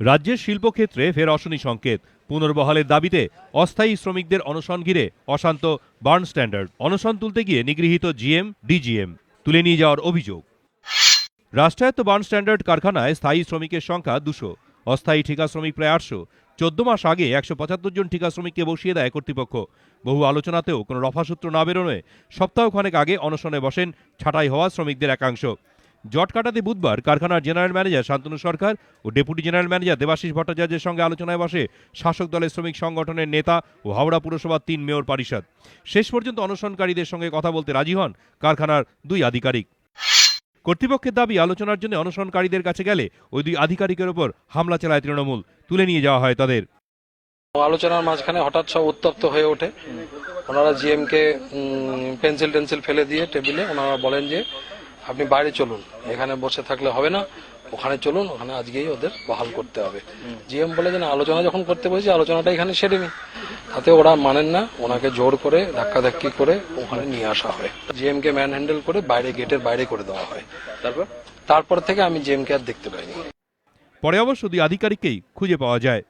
রাজ্যের শিল্পক্ষেত্রে ফের অশনি সংকেত। পুনর্বহালের দাবিতে অস্থায়ী শ্রমিকদের অনশন ঘিরে অশান্ত বার্ন স্ট্যান্ডার্ড। অনশন তুলতে গিয়ে নিগৃহীত জিএম, ডিজিএম, তুলে নিয়ে যাওয়ার অভিযোগ। রাষ্ট্রায়ত্ত বার্ন স্ট্যান্ডার্ড কারখানায় স্থায়ী শ্রমিকের সংখ্যা 200, অস্থায়ী ঠিকা শ্রমিক প্রায় 800। 14 মাস আগে 175 জন ঠিকা শ্রমিককে বসিয়ে দেয় কর্তৃপক্ষ। বহু আলোচনাতেও কোনো রফাসূত্র না বেরোনোয় সপ্তাহখানেক আগে অনশনে বসেন ছাঁটাই হওয়া শ্রমিকদের একাংশ। জট কাটাতে বুধবার কারখানার জেনারেল ম্যানেজার শান্তনু সরকার ও ডেপুটি জেনারেল ম্যানেজার দেবাশিস ভট্টাচার্যের সঙ্গে আলোচনায় বসে শাসক দলের শ্রমিক সংগঠনের নেতা ও হাওড়া পুরসভার 3 মেয়র পরিষদ। শেষ পর্যন্ত অনশনকারীদের সঙ্গে কথা বলতে রাজি হন কারখানার 2 আধিকারিক। কর্তৃপক্ষের দাবি, আলোচনার জন্য অনশনকারীদের কাছে গেলে ওই 2 আধিকারিকের ওপর হামলা চালায় তৃণমূল। তুলে নিয়ে যাওয়া হয় তাদের। আলোচনার মাঝখানে হঠাৎ সব উত্তপ্ত হয়ে ওঠে। ওনারা জিএম কে পেন্সিল টেন্সিল ফেলে দিয়ে টেবিলে ওনারা বলেন যে আপনি বাইরে চলুন, এখানে বসে থাকলে হবে না, ওখানে চলুন, ওখানে আজকেই ওদের বহাল করতে হবে। জিএম বলে যে না, আলোচনা যখন করতে বসেছি আলোচনাটা এখানে সেরে নি। তাতে ওরা মানেন না, ওনাকে জোর করে ধাক্কাধাক্কি করে ওখানে নিয়ে আসা হয়। জিএম কে ম্যান হ্যান্ডেল করে বাইরে, গেটের বাইরে করে দেওয়া হয়। তারপর থেকে আমি জিএম কে আর দেখতে পাইনি। পরে অবশ্য 2 আধিকারিককেই খুঁজে পাওয়া যায়।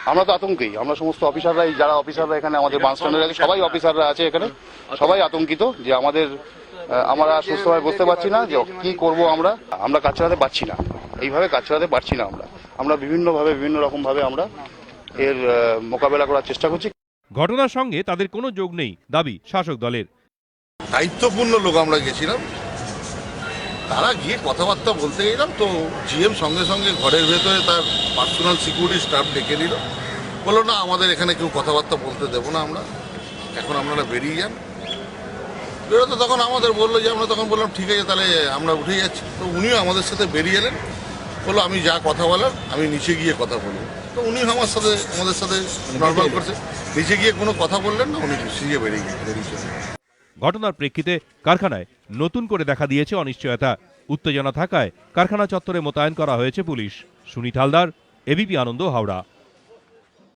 আমরা তো আতঙ্কেই, আমরা সমস্ত অফিসাররাই, যারা অফিসাররা এখানে আমাদের বাস স্ট্যান্ডে আছে, সবাই অফিসাররা আছে এখানে, সবাই আতঙ্কিত যে আমরা সুস্থভাবে বুঝতে পারছি না যে কি করব। আমরা কাজ চালাতে পারছি না, এইভাবে কাজ চালাতে পারছি না। আমরা বিভিন্ন রকম ভাবে আমরা এর মোকাবেলা করার চেষ্টা করছি। ঘটনার সঙ্গে তাদের কোনো যোগ নেই দাবি শাসক দলের। দায়িত্বপূর্ণ লোক আমরা গেছিলাম, তারা গিয়ে কথাবার্তা বলতে গেলাম তো জিএম সঙ্গে সঙ্গে ঘরের ভেতরে তার পার্সোনাল সিকিউরিটি স্টাফ ডেকে নিল, বললো না আমাদের এখানে কেউ কথাবার্তা বলতে দেবো না, আমরা এখন আপনারা বেরিয়ে যান। বেরোতে তখন আমাদের বললো যে, আমরা তখন বললাম ঠিক আছে তাহলে আমরা উঠে যাচ্ছি। তো উনিও আমাদের সাথে বেরিয়ে এলেন, বললো আমি যা কথা বলার আমি নিচে গিয়ে কথা বলবো। তো উনি আমাদের সাথে নর্মাল করছে, নিচে গিয়ে কোনো কথা বললেন না, উনি সিজে বেরিয়ে চলে। ঘটনার প্রেক্ষিতে কারখানায় নতুন করে দেখা দিয়েছে অনিশ্চয়তা। উত্তেজনা থাকায় কারখানা চত্বরে মোতায়েন করা হয়েছে পুলিশ। সুনীত হালদার, এবিপি আনন্দ, হাওড়া।